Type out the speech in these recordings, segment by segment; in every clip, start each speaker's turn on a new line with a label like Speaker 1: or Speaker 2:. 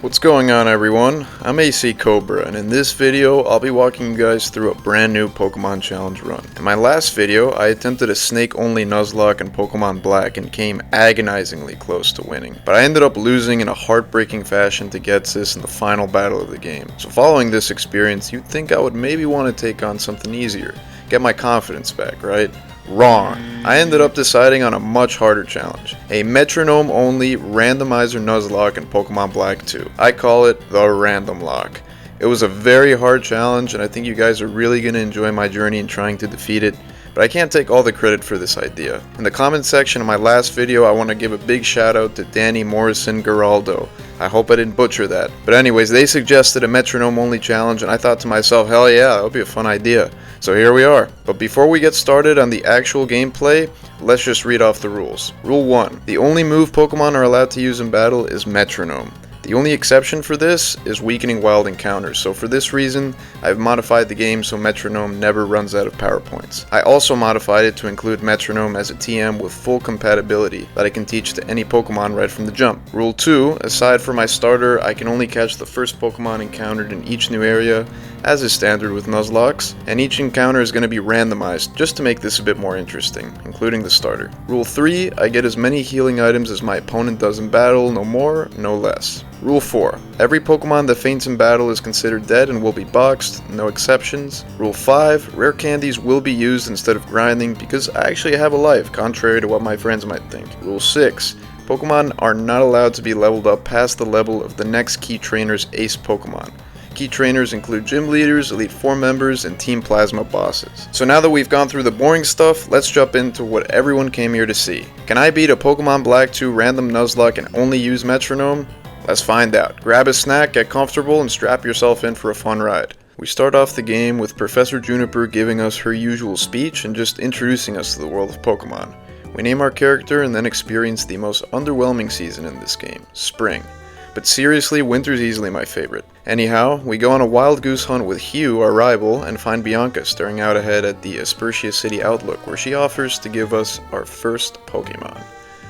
Speaker 1: What's going on, everyone? I'm AC Cobra, and in this video I'll be walking you guys through a brand new Pokemon challenge run. In my last video I attempted a snake only Nuzlocke in Pokemon Black and came agonizingly close to winning, but I ended up losing in a heartbreaking fashion to Getsis in the final battle of the game. So following this experience, you'd think I would maybe want to take on something easier, get my confidence back, right? Wrong. I ended up deciding on a much harder challenge. A Metronome only randomizer Nuzlocke in Pokemon Black 2. I call it the Random Lock. It was a very hard challenge and I think you guys are really going to enjoy my journey in trying to defeat it. But I can't take all the credit for this idea. In the comment section of my last video, I want to give a big shout out to Danny Morrison Geraldo. I hope I didn't butcher that. But anyways, they suggested a metronome only challenge and I thought to myself, hell yeah, that would be a fun idea. So here we are. But before we get started on the actual gameplay, let's just read off the rules. Rule 1. The only move Pokemon are allowed to use in battle is metronome. The only exception for this is weakening wild encounters, so for this reason, I've modified the game so Metronome never runs out of power points. I also modified it to include Metronome as a TM with full compatibility that I can teach to any Pokemon right from the jump. Rule 2, aside from my starter, I can only catch the first Pokemon encountered in each new area, as is standard with Nuzlockes, and each encounter is going to be randomized just to make this a bit more interesting, including the starter. Rule 3, I get as many healing items as my opponent does in battle, no more, no less. Rule 4. Every Pokemon that faints in battle is considered dead and will be boxed, no exceptions. Rule 5. Rare candies will be used instead of grinding because I actually have a life, contrary to what my friends might think. Rule 6. Pokemon are not allowed to be leveled up past the level of the next key trainer's ace Pokemon. Key trainers include gym leaders, Elite Four members, and Team Plasma bosses. So now that we've gone through the boring stuff, let's jump into what everyone came here to see. Can I beat a Pokemon Black 2 random Nuzlocke and only use Metronome? Let's find out. Grab a snack, get comfortable, and strap yourself in for a fun ride. We start off the game with Professor Juniper giving us her usual speech and just introducing us to the world of Pokemon. We name our character and then experience the most underwhelming season in this game, spring. But seriously, winter's easily my favorite. Anyhow, we go on a wild goose hunt with Hugh, our rival, and find Bianca staring out ahead at the Aspertia City Outlook, where she offers to give us our first Pokemon.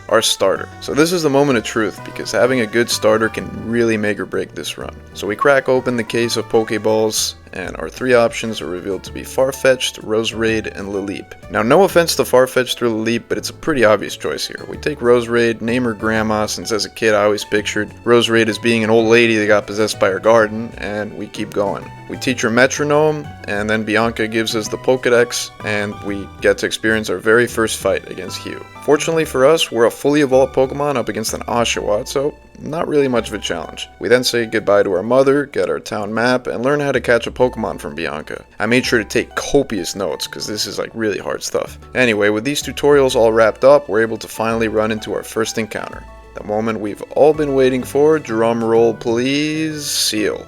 Speaker 1: Our starter. So this is the moment of truth, because having a good starter can really make or break this run. So we crack open the case of Pokeballs, and our three options are revealed to be Farfetch'd, Roserade, and Lileep. Now, no offense to Farfetch'd or Lileep, but it's a pretty obvious choice here. We take Roserade, name her Grandma, since as a kid I always pictured Roserade as being an old lady that got possessed by her garden, and we keep going. We teach her Metronome, and then Bianca gives us the Pokedex, and we get to experience our very first fight against Hugh. Fortunately for us, we're a fully evolved Pokemon up against an Oshawott, so not really much of a challenge. We then say goodbye to our mother, get our town map, and learn how to catch a Pokemon from Bianca. I made sure to take copious notes, because this is like really hard stuff. Anyway, with these tutorials all wrapped up, we're able to finally run into our first encounter. The moment we've all been waiting for, drum roll please, Seal.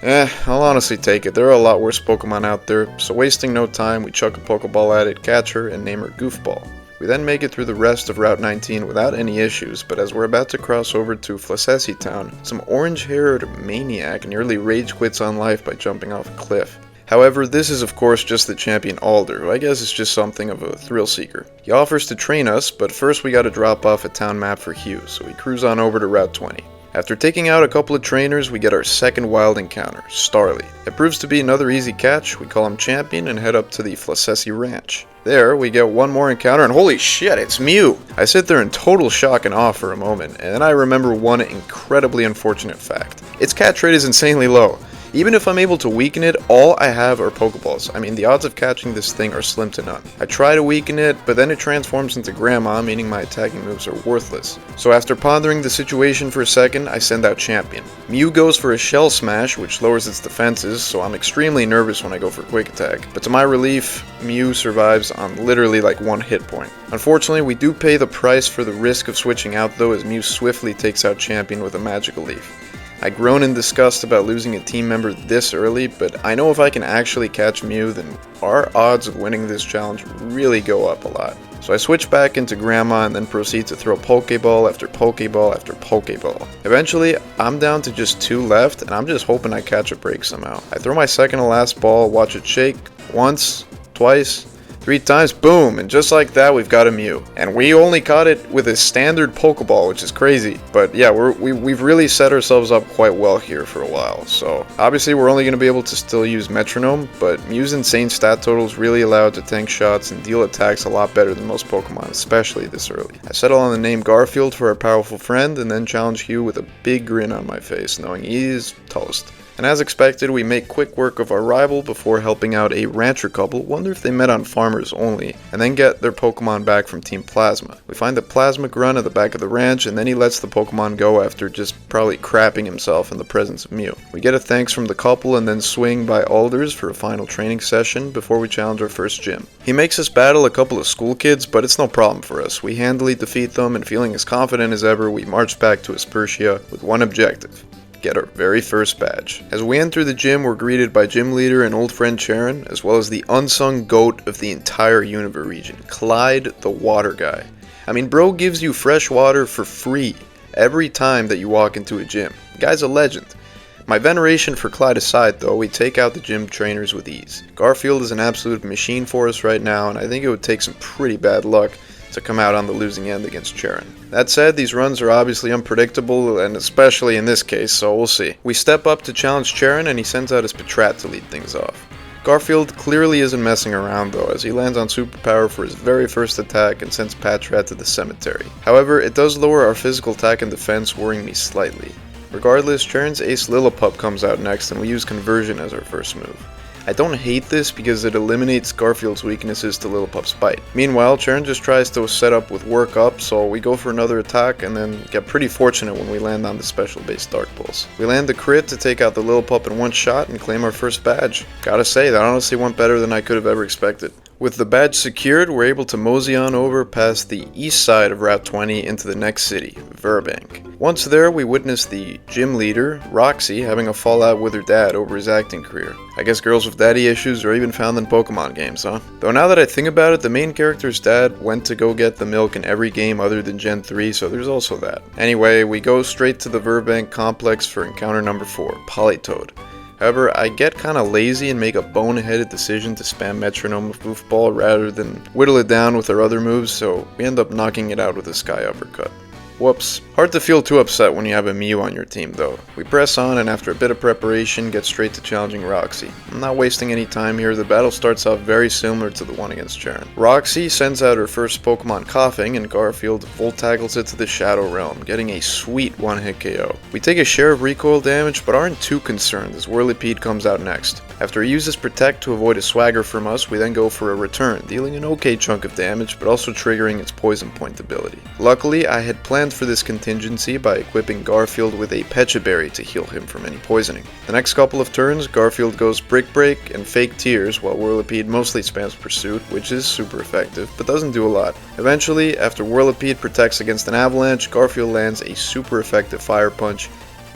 Speaker 1: I'll honestly take it. There are a lot worse Pokemon out there, so wasting no time, we chuck a Pokeball at it, catch her, and name her Goofball. We then make it through the rest of Route 19 without any issues, but as we're about to cross over to Flacessi Town, some orange-haired maniac nearly rage quits on life by jumping off a cliff. However, this is of course just the champion Alder, who I guess is just something of a thrill seeker. He offers to train us, but first we gotta drop off a town map for Hugh, so we cruise on over to Route 20. After taking out a couple of trainers, we get our second wild encounter, Starly. It proves to be another easy catch, we call him Champion and head up to the Flacessi Ranch. There, we get one more encounter, and holy shit, it's Mew! I sit there in total shock and awe for a moment, and then I remember one incredibly unfortunate fact. Its catch rate is insanely low. Even if I'm able to weaken it, all I have are Pokeballs. I mean, the odds of catching this thing are slim to none. I try to weaken it, but then it transforms into Grandma, meaning my attacking moves are worthless. So after pondering the situation for a second, I send out Champion. Mew goes for a Shell Smash, which lowers its defenses, so I'm extremely nervous when I go for Quick Attack. But to my relief, Mew survives on literally like one hit point. Unfortunately, we do pay the price for the risk of switching out though, as Mew swiftly takes out Champion with a Magical Leaf. I groan in disgust about losing a team member this early, but I know if I can actually catch Mew, then our odds of winning this challenge really go up a lot. So I switch back into Grandma and then proceed to throw Pokeball after Pokeball after Pokeball. Eventually, I'm down to just 2 left, and I'm just hoping I catch a break somehow. I throw my second to last ball, watch it shake, once, twice, 3 times, boom, and just like that we've got a Mew. And we only caught it with a standard Pokeball, which is crazy. But yeah, we've really set ourselves up quite well here for a while. So obviously we're only going to be able to still use Metronome, but Mew's insane stat totals really allow it to tank shots and deal attacks a lot better than most Pokemon, especially this early. I settle on the name Garfield for our powerful friend, and then challenge Hugh with a big grin on my face, knowing he is toast. And as expected, we make quick work of our rival before helping out a rancher couple, wonder if they met on farmers only, and then get their Pokemon back from Team Plasma. We find the Plasma Grunt at the back of the ranch, and then he lets the Pokemon go after just probably crapping himself in the presence of Mew. We get a thanks from the couple and then swing by Alders for a final training session before we challenge our first gym. He makes us battle a couple of school kids, but it's no problem for us. We handily defeat them, and feeling as confident as ever, we march back to Aspertia with one objective: get our very first badge. As we enter the gym, we're greeted by gym leader and old friend Charon, as well as the unsung goat of the entire Unova region, Clyde the Water Guy. I mean, bro gives you fresh water for free every time that you walk into a gym. The guy's a legend. My veneration for Clyde aside though, we take out the gym trainers with ease. Garfield is an absolute machine for us right now, and I think it would take some pretty bad luck to come out on the losing end against Charon. That said, these runs are obviously unpredictable, and especially in this case, so we'll see. We step up to challenge Charon, and he sends out his Patrat to lead things off. Garfield clearly isn't messing around though, as he lands on Superpower for his very first attack and sends Patrat to the cemetery. However, it does lower our physical attack and defense, worrying me slightly. Regardless, Charon's ace Lillipup comes out next, and we use Conversion as our first move. I don't hate this because it eliminates Garfield's weaknesses to Lillipup's bite. Meanwhile, Charon just tries to set up with Work Up, so we go for another attack and then get pretty fortunate when we land on the special base Dark Pulse. We land the crit to take out the Lillipup in one shot and claim our first badge. Gotta say, that honestly went better than I could have ever expected. With the badge secured, we're able to mosey on over past the east side of Route 20 into the next city, Verbank. Once there, we witness the gym leader, Roxy, having a fallout with her dad over his acting career. I guess girls with daddy issues are even found in Pokemon games, huh? Though now that I think about it, the main character's dad went to go get the milk in every game other than Gen 3, so there's also that. Anyway, we go straight to the Verbank complex for encounter number 4, Politoed. However, I get kinda lazy and make a boneheaded decision to spam Metronome with Goofball rather than whittle it down with our other moves, so we end up knocking it out with a Sky Uppercut. Whoops. Hard to feel too upset when you have a Mew on your team though. We press on and after a bit of preparation get straight to challenging Roxy. I'm not wasting any time here, the battle starts off very similar to the one against Charon. Roxy sends out her first Pokemon Coughing and Garfield Volt Tackles it to the Shadow Realm, getting a sweet one-hit KO. We take a share of recoil damage but aren't too concerned as Whirlipede comes out next. After he uses Protect to avoid a swagger from us, we then go for a return, dealing an okay chunk of damage but also triggering its Poison Point ability. Luckily, I had planned for this contingency by equipping Garfield with a Pecha Berry to heal him from any poisoning. The next couple of turns, Garfield goes Brick Break and Fake Tears while Whirlipede mostly spams Pursuit, which is super effective, but doesn't do a lot. Eventually, after Whirlipede protects against an Avalanche, Garfield lands a super effective Fire Punch,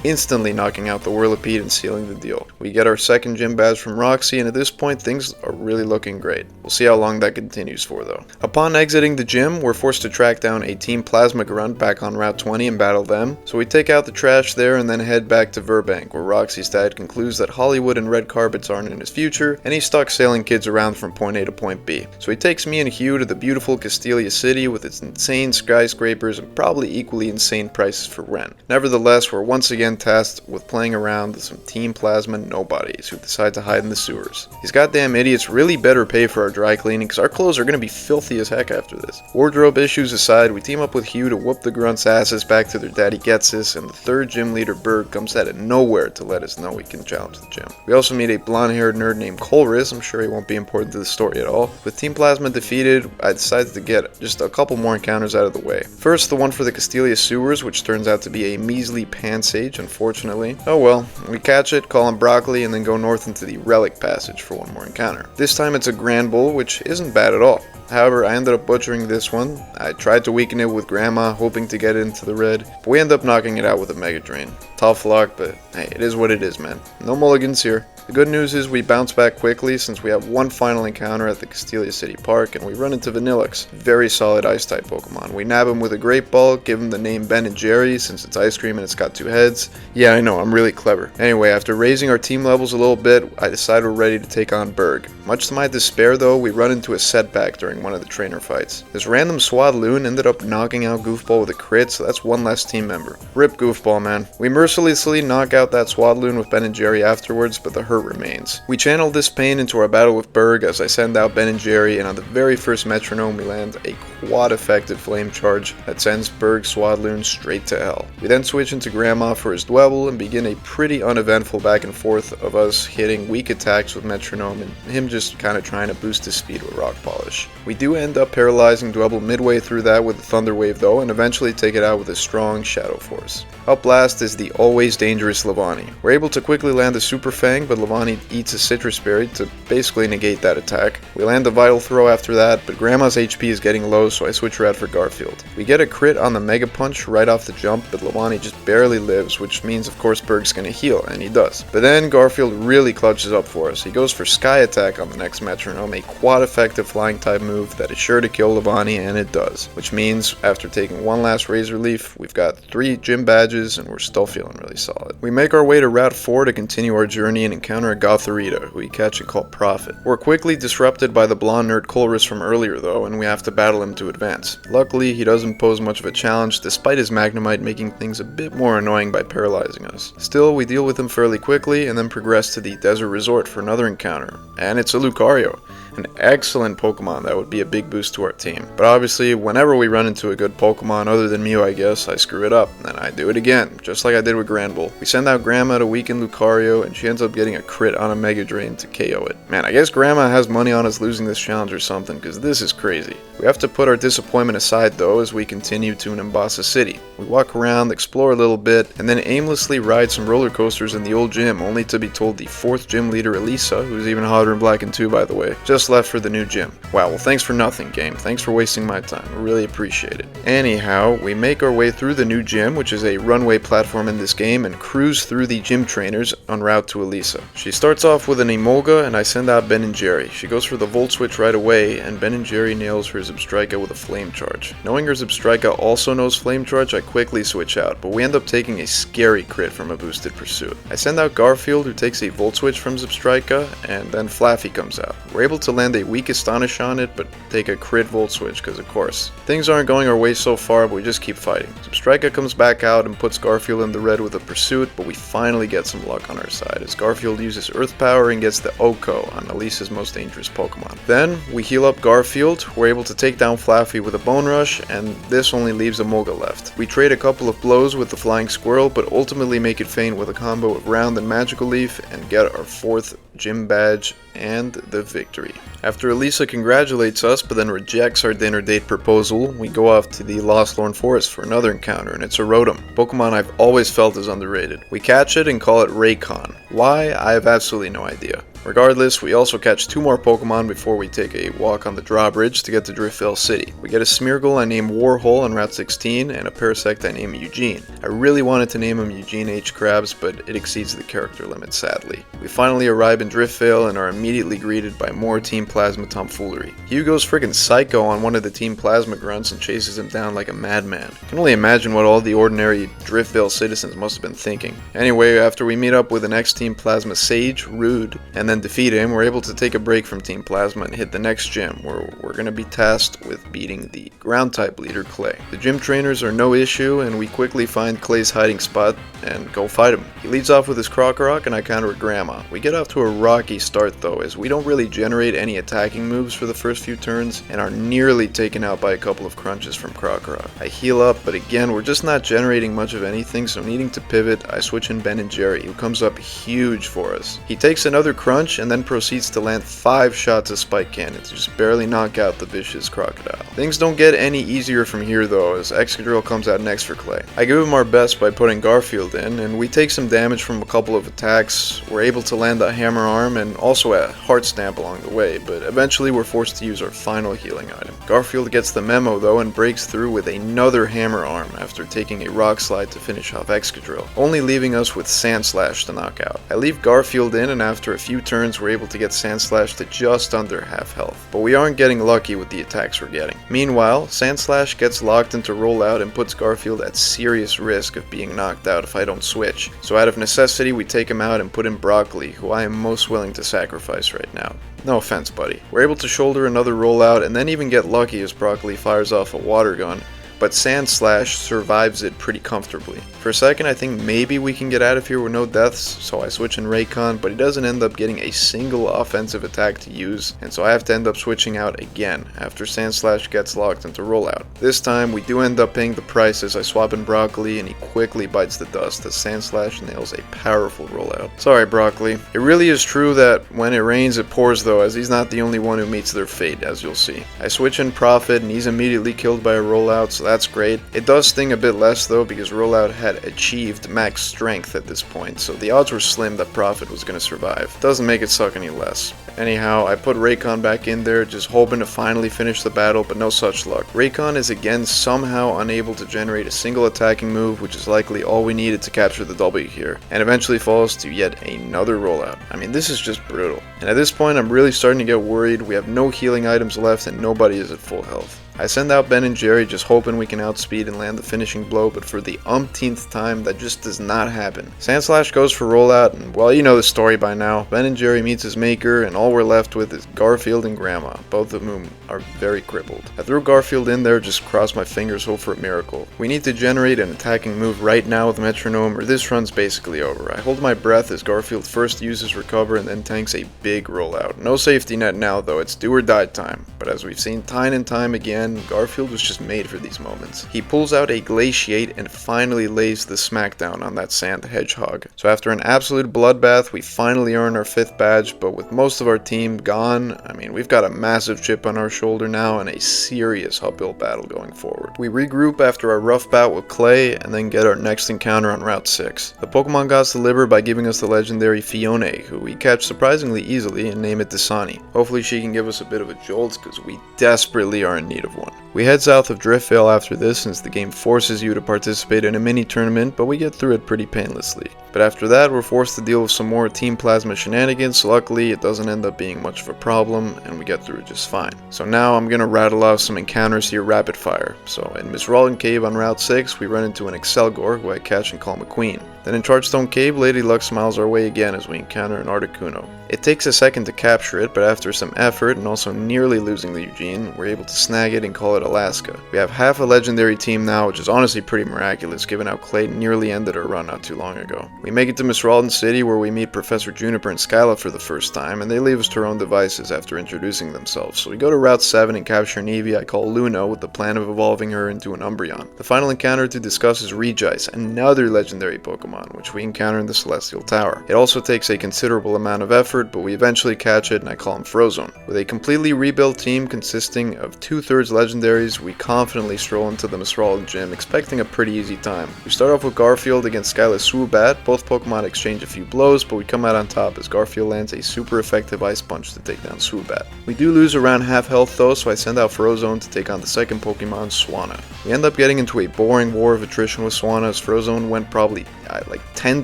Speaker 1: instantly knocking out the Whirlipede and sealing the deal. We get our second gym badge from Roxy, and at this point things are really looking great. We'll see how long that continues for though. Upon exiting the gym, we're forced to track down a Team Plasma Grunt back on Route 20 and battle them, so we take out the trash there and then head back to Verbank, where Roxy's dad concludes that Hollywood and red carpets aren't in his future, and he's stuck sailing kids around from point A to point B. So he takes me and Hugh to the beautiful Castelia City with its insane skyscrapers and probably equally insane prices for rent. Nevertheless, we're once again tasked with playing around with some Team Plasma nobodies who decide to hide in the sewers. These goddamn idiots really better pay for our dry cleaning because our clothes are going to be filthy as heck after this. Wardrobe issues aside, we team up with Hugh to whoop the grunts' asses back to their daddy gets us, and the third gym leader Berg comes out of nowhere to let us know we can challenge the gym. We also meet a blonde-haired nerd named Colress. I'm sure he won't be important to the story at all. With Team Plasma defeated, I decided to get just a couple more encounters out of the way. First, the one for the Castelia sewers, which turns out to be a measly Pansage, unfortunately. Oh well, we catch it, call him Broccoli, and then go north into the Relic Passage for one more encounter. This time it's a Grand Bull, which isn't bad at all. However, I ended up butchering this one. I tried to weaken it with Grandma, hoping to get it into the red, but we end up knocking it out with a Mega Drain. Tough luck, but hey, it is what it is, man. No mulligans here. The good news is we bounce back quickly since we have one final encounter at the Castelia City Park and we run into Vanilluxe, very solid ice-type Pokemon. We nab him with a Great Ball, give him the name Ben and Jerry since it's ice cream and it's got 2 heads. Yeah, I know, I'm really clever. Anyway, after raising our team levels a little bit, I decided we're ready to take on Berg. Much to my despair though, we run into a setback during one of the trainer fights. This random Swadloon ended up knocking out Goofball with a crit, so that's one less team member. Rip Goofball, man. We mercilessly knock out that Swadloon with Ben and Jerry afterwards, but the hurt remains. We channel this pain into our battle with Berg as I send out Ben and Jerry, and on the very first Metronome we land a quad-effective flame charge that sends Berg Swadloon straight to hell. We then switch into Grandma for his Dwebble and begin a pretty uneventful back and forth of us hitting weak attacks with Metronome and him just kind of trying to boost his speed with Rock Polish. We do end up paralyzing Dwebble midway through that with a Thunder Wave though, and eventually take it out with a strong Shadow Force. Up last is the always dangerous Levani. We're able to quickly land a Super Fang, but Levani eats a Citrus Berry to basically negate that attack. We land a Vital Throw after that, but Grandma's HP is getting low, so I switch her out for Garfield. We get a crit on the Mega Punch right off the jump, but Levani just barely lives, which means of course Berg's gonna heal, and he does. But then Garfield really clutches up for us. He goes for Sky Attack on the next Metronome, a quad-effective flying type move that is sure to kill Levani, and it does. Which means, after taking one last Razor Leaf, we've got 3 gym badges, and we're still feeling really solid. We make our way to Route 4 to continue our journey and encounter a Gothorita, who we catch and call Prophet. We're quickly disrupted by the blonde nerd Colrus from earlier though, and we have to battle him to advance. Luckily, he doesn't pose much of a challenge, despite his Magnemite making things a bit more annoying by paralyzing us. Still, we deal with him fairly quickly, and then progress to the Desert Resort for another encounter, and it's a Lucario. An excellent Pokemon that would be a big boost to our team. But obviously, whenever we run into a good Pokemon other than Mew, I guess, I screw it up, and I do it again, just like I did with Granbull. We send out Grandma to weaken Lucario, and she ends up getting a crit on a Mega Drain to KO it. Man, I guess Grandma has money on us losing this challenge or something, because this is crazy. We have to put our disappointment aside though as we continue to Nimbasa City. We walk around, explore a little bit, and then aimlessly ride some roller coasters in the old gym, only to be told the 4th gym leader, Elisa, who's even hotter in Black and 2 by the way, just left for the new gym. Wow, well thanks for nothing, game. Thanks for wasting my time. I really appreciate it. Anyhow, we make our way through the new gym, which is a runway platform in this game, and cruise through the gym trainers en route to Elisa. She starts off with an Emolga, and I send out Ben and Jerry. She goes for the Volt Switch right away, and Ben and Jerry nails her Zebstrika with a Flame Charge. Knowing her Zebstrika also knows Flame Charge, I quickly switch out, but we end up taking a scary crit from a boosted Pursuit. I send out Garfield, who takes a Volt Switch from Zebstrika, and then Flaffy comes out. We're able to land a weak Astonish on it, but take a crit Volt Switch, because of course. Things aren't going our way so far, but we just keep fighting. Zebstrika comes back out and puts Garfield in the red with a Pursuit, but we finally get some luck on our side, as Garfield uses Earth Power and gets the Oko on Elisa's most dangerous Pokemon. Then, we heal up Garfield, we're able to take down Flaffy with a Bone Rush, and this only leaves a Emolga left. We trade a couple of blows with the Flying Squirrel, but ultimately make it faint with a combo of Round and Magical Leaf, and get our 4th gym badge and the victory. After Elisa congratulates us but then rejects our dinner date proposal, we go off to the Lostlorn Forest for another encounter, and it's a Rotom, Pokemon I've always felt is underrated. We catch it and call it Raycon. Why? I have absolutely no idea. Regardless, we also catch 2 more Pokemon before we take a walk on the drawbridge to get to Driftveli City. We get a Smeargle I name Warhole on Route 16, and a Parasect I name Eugene. I really wanted to name him Eugene H. Krabs, but it exceeds the character limit sadly. We finally arrive in Driftveli and are immediately greeted by more Team Plasma tomfoolery. Hugo's friggin' psycho on one of the Team Plasma grunts and chases him down like a madman. I can only imagine what all the ordinary Driftveli citizens must have been thinking. Anyway, after we meet up with the next Team Plasma Sage, Rude, and then defeat him, we're able to take a break from Team Plasma and hit the next gym, where we're going to be tasked with beating the ground-type leader, Clay. The gym trainers are no issue, and we quickly find Clay's hiding spot and go fight him. He leads off with his Krokorok, and I counter with Grandma. We get off to a rocky start though, as we don't really generate any attacking moves for the first few turns, and are nearly taken out by a couple of crunches from Krokorok. I heal up, but again, we're just not generating much of anything, so needing to pivot, I switch in Ben and Jerry, who comes up huge for us. He takes another crunch, punch and then proceeds to land 5 shots of spike cannon to just barely knock out the vicious crocodile. Things don't get any easier from here though, as Excadrill comes out next for Clay. I give him our best by putting Garfield in, and we take some damage from a couple of attacks. We're able to land a hammer arm and also a heart stamp along the way, but eventually we're forced to use our final healing item. Garfield gets the memo though and breaks through with another hammer arm after taking a rock slide to finish off Excadrill, only leaving us with Sand Slash to knock out. I leave Garfield in, and after a few turns we're able to get Sand Slash to just under half health, but we aren't getting lucky with the attacks we're getting. Meanwhile, Sand Slash gets locked into rollout and puts Garfield at serious risk of being knocked out if I don't switch, so out of necessity we take him out and put in Broccoli, who I am most willing to sacrifice right now. No offense, buddy. We're able to shoulder another rollout and then even get lucky as Broccoli fires off a water gun, but Sand Slash survives it pretty comfortably. For a second I think maybe we can get out of here with no deaths, so I switch in Raycon, but he doesn't end up getting a single offensive attack to use, and so I have to end up switching out again after Sand Slash gets locked into rollout. This time we do end up paying the price as I swap in Broccoli and he quickly bites the dust as Sand Slash nails a powerful rollout. Sorry Broccoli. It really is true that when it rains it pours though, as he's not the only one who meets their fate, as you'll see. I switch in Prophet and he's immediately killed by a rollout, so that's great. It does sting a bit less though because rollout had achieved max strength at this point, so the odds were slim that Prophet was going to survive. Doesn't make it suck any less. Anyhow, I put Raycon back in there, just hoping to finally finish the battle, but no such luck. Raycon is again somehow unable to generate a single attacking move, which is likely all we needed to capture the W here, and eventually falls to yet another rollout. I mean, this is just brutal. And at this point, I'm really starting to get worried. We have no healing items left and nobody is at full health. I send out Ben and Jerry just hoping we can outspeed and land the finishing blow, but for the umpteenth time that just does not happen. Sand Slash goes for rollout, and well, you know the story by now. Ben and Jerry meets his maker, and all we're left with is Garfield and Grandma, both of whom are very crippled. I threw Garfield in there, just crossed my fingers, hope for a miracle. We need to generate an attacking move right now with Metronome, or this run's basically over. I hold my breath as Garfield first uses Recover and then tanks a big rollout. No safety net now though, it's do or die time, but as we've seen time and time again, Garfield was just made for these moments. He pulls out a Glaciate and finally lays the smackdown on that Sand Hedgehog. So after an absolute bloodbath, we finally earn our 5th badge, but with most of our team gone, I mean, we've got a massive chip on our shoulder now and a serious uphill battle going forward. We regroup after our rough bout with Clay and then get our next encounter on Route 6. The Pokemon gods deliver by giving us the legendary Fione, who we catch surprisingly easily and name it Dasani. Hopefully she can give us a bit of a jolt because we desperately are in need of one. We head south of Driftveli after this since the game forces you to participate in a mini tournament, but we get through it pretty painlessly. But after that, we're forced to deal with some more Team Plasma shenanigans. Luckily, it doesn't end up being much of a problem, and we get through it just fine. So now I'm gonna rattle off some encounters here rapid fire. So in Miss Rollin Cave on Route 6, we run into an Excelgor, who I catch and call McQueen. Then in Chargestone Cave, Lady Luck smiles our way again as we encounter an Articuno. It takes a second to capture it, but after some effort and also nearly losing the Eugene, we're able to snag it and call it Alaska. We have half a legendary team now, which is honestly pretty miraculous given how Clay nearly ended our run not too long ago. We make it to Miss Ralden City where we meet Professor Juniper and Skyla for the first time, and they leave us to our own devices after introducing themselves. So we go to Route 7 and capture an Eevee I call Luna with the plan of evolving her into an Umbreon. The final encounter to discuss is Regice, another legendary Pokemon, which we encounter in the Celestial Tower. It also takes a considerable amount of effort, but we eventually catch it and I call him Frozone. With a completely rebuilt team consisting of 2/3 legendaries, we confidently stroll into the Miss Ralden gym, expecting a pretty easy time. We start off with Garfield against Skyla's Swoobat. Both Pokemon exchange a few blows, but we come out on top as Garfield lands a super effective Ice Punch to take down Swoobat. We do lose around half health though, so I send out Frozone to take on the second Pokemon, Swanna. We end up getting into a boring war of attrition with Swanna as Frozone went probably like 10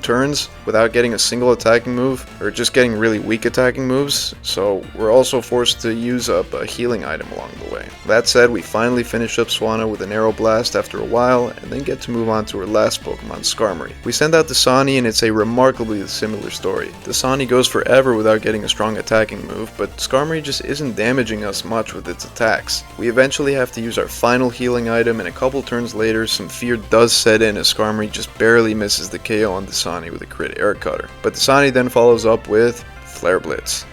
Speaker 1: turns without getting a single attacking move, or just getting really weak attacking moves, so we're also forced to use up a healing item along the way. That said, we finally finish up Swanna with an Arrow Blast after a while, and then get to move on to our last Pokemon, Skarmory. We send out Dasani and it's a remarkably similar story. Dasani goes forever without getting a strong attacking move, but Skarmory just isn't damaging us much with its attacks. We eventually have to use our final healing item, and a couple turns later, some fear does set in as Skarmory just barely misses the KO on Dasani with a crit Air Cutter. But Dasani then follows up with Flare Blitz.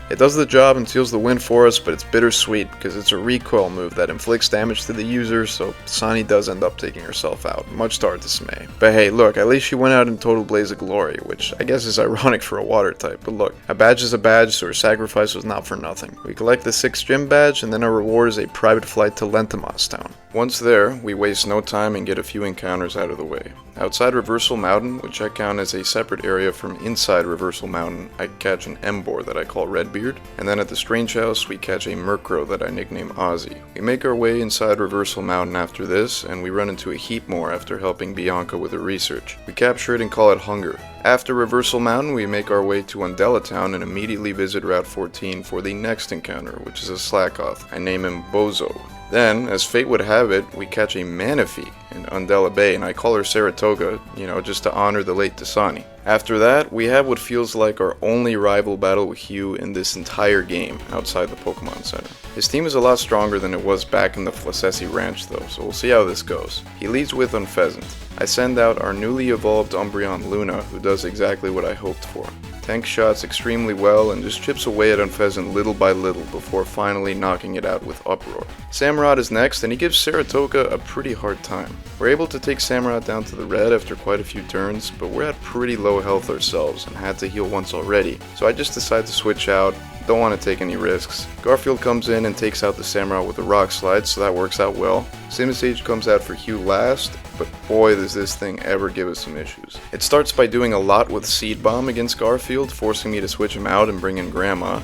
Speaker 1: It does the job and seals the win for us, but it's bittersweet because it's a recoil move that inflicts damage to the user, so Sonny does end up taking herself out, much to our dismay. But hey, look, at least she went out in total blaze of glory, which I guess is ironic for a water type, but look, a badge is a badge, so her sacrifice was not for nothing. We collect the 6th gym badge, and then our reward is a private flight to Lentamos Town. Once there, we waste no time and get a few encounters out of the way. Outside Reversal Mountain, which I count as a separate area from inside Reversal Mountain, I catch an Embor that I call Redbeard, and then at the Strange House we catch a Murkrow that I nickname Ozzy. We make our way inside Reversal Mountain after this, and we run into a Heatmore after helping Bianca with her research. We capture it and call it Hunger. After Reversal Mountain, we make our way to Undella Town and immediately visit Route 14 for the next encounter, which is a Slackoth. I name him Bozo. Then, as fate would have it, we catch a Manaphy in Undella Bay, and I call her Saratoga, just to honor the late Dasani. After that, we have what feels like our only rival battle with Hugh in this entire game outside the Pokemon Center. His team is a lot stronger than it was back in the Flacessi Ranch though, so we'll see how this goes. He leads with Unpheasant. I send out our newly evolved Umbreon Luna, who does exactly what I hoped for. Tank shots extremely well and just chips away at Unpheasant little by little before finally knocking it out with Uproar. Samurott is next, and he gives Saratoga a pretty hard time. We're able to take Samurott down to the red after quite a few turns, but we're at pretty low health ourselves and had to heal once already, so I just decide to switch out. Don't want to take any risks. Garfield comes in and takes out the Samurott with a Rock Slide, so that works out well. Simisage comes out for Hugh last, but boy does this thing ever give us some issues. It starts by doing a lot with Seed Bomb against Garfield, forcing me to switch him out and bring in Grandma.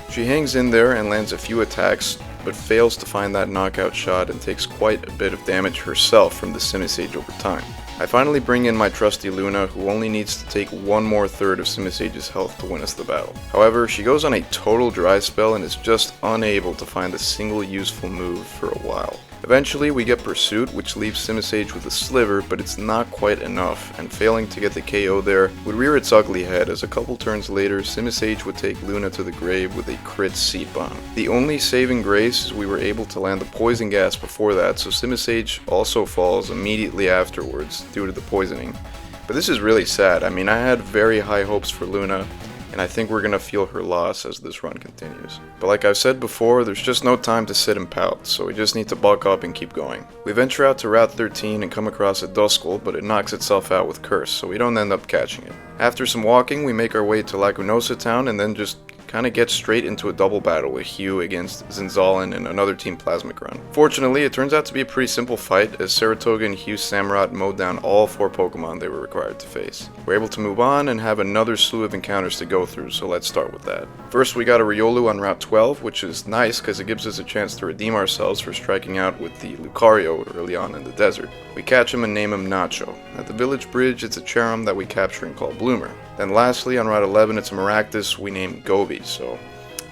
Speaker 1: She hangs in there and lands a few attacks, but fails to find that knockout shot and takes quite a bit of damage herself from the Simisage over time. I finally bring in my trusty Luna, who only needs to take one more third of Simisage's health to win us the battle. However, she goes on a total dry spell and is just unable to find a single useful move for a while. Eventually, we get Pursuit, which leaves Simisage with a sliver, but it's not quite enough, and failing to get the KO there would rear its ugly head as a couple turns later, Simisage would take Luna to the grave with a crit Seed Bomb. The only saving grace is we were able to land the Poison Gas before that, so Simisage also falls immediately afterwards due to the poisoning. But this is really sad. I mean, I had very high hopes for Luna, and I think we're going to feel her loss as this run continues. But like I've said before, there's just no time to sit and pout, so we just need to buck up and keep going. We venture out to Route 13 and come across a Duskull, but it knocks itself out with Curse, so we don't end up catching it. After some walking, we make our way to Lacunosa Town and then just kind of gets straight into a double battle with Hugh against Zinzalin and another Team Plasmic run. Fortunately, it turns out to be a pretty simple fight as Saratoga and Hugh Samurott mowed down all 4 Pokemon they were required to face. We're able to move on and have another slew of encounters to go through, so let's start with that. First, we got a Riolu on Route 12, which is nice because it gives us a chance to redeem ourselves for striking out with the Lucario early on in the desert. We catch him and name him Nacho. At the village bridge, it's a Charum that we capture and call Bloomer. Then lastly, on Route 11, it's a Maractus we name Gobi, so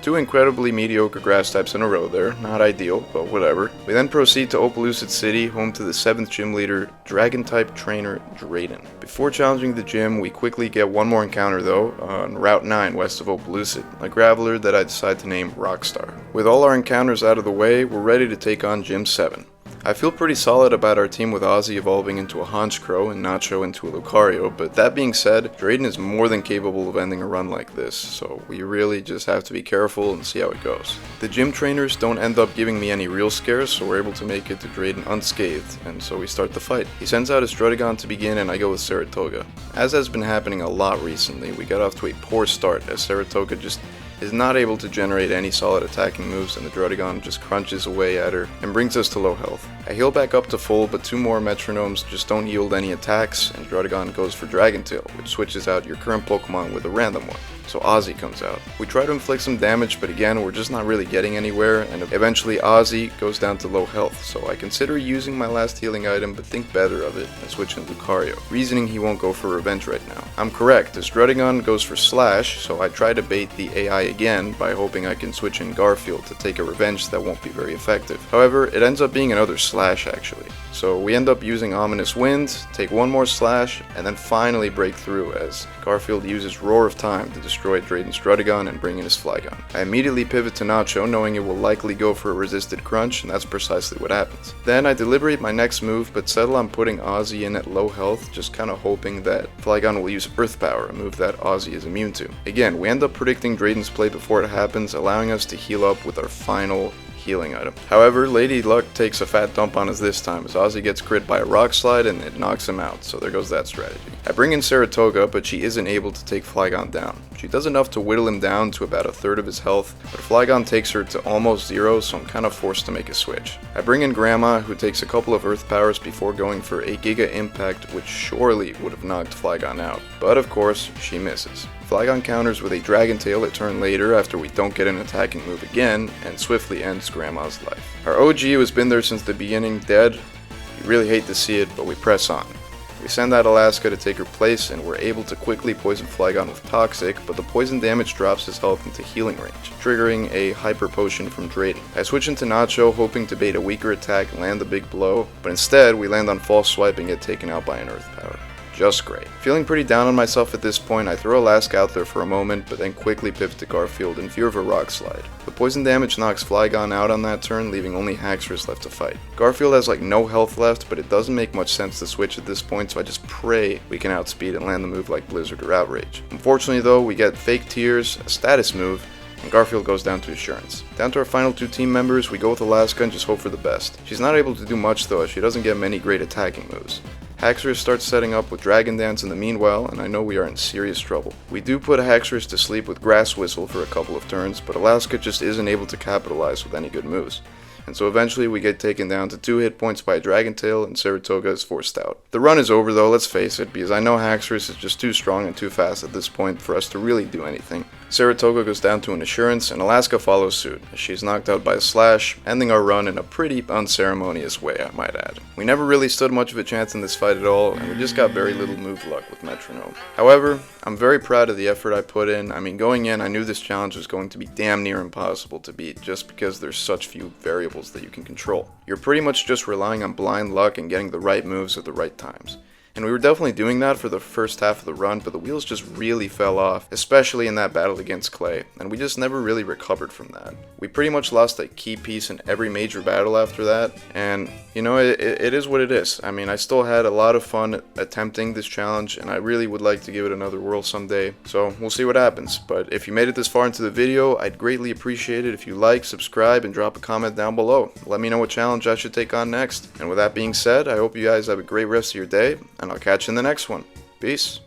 Speaker 1: 2 incredibly mediocre grass types in a row there, not ideal, but whatever. We then proceed to Opelucid City, home to the 7th gym leader, Dragon-type trainer Drayden. Before challenging the gym, we quickly get one more encounter though, on Route 9 west of Opelucid, a Graveler that I decide to name Rockstar. With all our encounters out of the way, we're ready to take on Gym 7. I feel pretty solid about our team with Ozzy evolving into a Honchkrow and Nacho into a Lucario, but that being said, Drayden is more than capable of ending a run like this, so we really just have to be careful and see how it goes. The gym trainers don't end up giving me any real scares, so we're able to make it to Drayden unscathed, and so we start the fight. He sends out his Druddigon to begin and I go with Saratoga. As has been happening a lot recently, we got off to a poor start as Saratoga just is not able to generate any solid attacking moves and the Druddigon just crunches away at her and brings us to low health. I heal back up to full, but 2 more Metronomes just don't yield any attacks and Druddigon goes for Dragon Tail, which switches out your current Pokemon with a random one. So Ozzy comes out. We try to inflict some damage, but again, we're just not really getting anywhere, and eventually Ozzy goes down to low health, so I consider using my last healing item, but think better of it and switch in Lucario, reasoning he won't go for revenge right now. I'm correct, as Druddigon goes for Slash, so I try to bait the AI again by hoping I can switch in Garfield to take a revenge that won't be very effective. However, it ends up being another Slash actually. So we end up using Ominous Wind, take one more Slash, and then finally break through as Garfield uses Roar of Time to destroy destroy Drayden's Strudigon and bring in his Flygon. I immediately pivot to Nacho, knowing it will likely go for a resisted crunch, and that's precisely what happens. Then I deliberate my next move, but settle on putting Ozzy in at low health, just kinda hoping that Flygon will use Earth Power, a move that Ozzy is immune to. Again, we end up predicting Drayden's play before it happens, allowing us to heal up with our final healing item. However, Lady Luck takes a fat dump on us this time as Ozzy gets crit by a Rock Slide and it knocks him out, so there goes that strategy. I bring in Saratoga, but she isn't able to take Flygon down. She does enough to whittle him down to about a third of his health, but Flygon takes her to almost zero, so I'm kind of forced to make a switch. I bring in Grandma, who takes a couple of Earth Powers before going for a Giga Impact, which surely would have knocked Flygon out, but of course, she misses. Flygon counters with a Dragon Tail a turn later after we don't get an attacking move again, and swiftly ends Grandma's life. Our OG, who has been there since the beginning, dead. You really hate to see it, but we press on. We send out Alaska to take her place, and we're able to quickly poison Flygon with Toxic, but the poison damage drops his health into healing range, triggering a Hyper Potion from Drayden. I switch into Nacho, hoping to bait a weaker attack and land the big blow, but instead we land on False Swipe and get taken out by an Earth Power. Just great. Feeling pretty down on myself at this point, I throw Alaska out there for a moment, but then quickly pivot to Garfield in fear of a Rock Slide. The poison damage knocks Flygon out on that turn, leaving only Haxorus left to fight. Garfield has like no health left, but it doesn't make much sense to switch at this point, so I just pray we can outspeed and land the move like Blizzard or Outrage. Unfortunately though, we get Fake Tears, a status move, and Garfield goes down to Assurance. Down to our final two team members, we go with Alaska and just hope for the best. She's not able to do much though, as she doesn't get many great attacking moves. Haxorus starts setting up with Dragon Dance in the meanwhile, and I know we are in serious trouble. We do put Haxorus to sleep with Grass Whistle for a couple of turns, but Alaska just isn't able to capitalize with any good moves. And so eventually we get taken down to 2 hit points by Dragon Tail, and Saratoga is forced out. The run is over though, let's face it, because I know Haxorus is just too strong and too fast at this point for us to really do anything. Saratoga goes down to an Assurance, and Alaska follows suit, as she's knocked out by a Slash, ending our run in a pretty unceremonious way, I might add. We never really stood much of a chance in this fight at all, and we just got very little move luck with Metronome. However, I'm very proud of the effort I put in. I mean, going in, I knew this challenge was going to be damn near impossible to beat, just because there's such few variables that you can control. You're pretty much just relying on blind luck and getting the right moves at the right times. And we were definitely doing that for the first half of the run, but the wheels just really fell off, especially in that battle against Clay, and we just never really recovered from that. We pretty much lost a key piece in every major battle after that, and you know, it is what it is. I mean, I still had a lot of fun attempting this challenge, and I really would like to give it another whirl someday, so we'll see what happens. But if you made it this far into the video, I'd greatly appreciate it if you like, subscribe, and drop a comment down below. Let me know what challenge I should take on next. And with that being said, I hope you guys have a great rest of your day, and I'll catch you in the next one. Peace.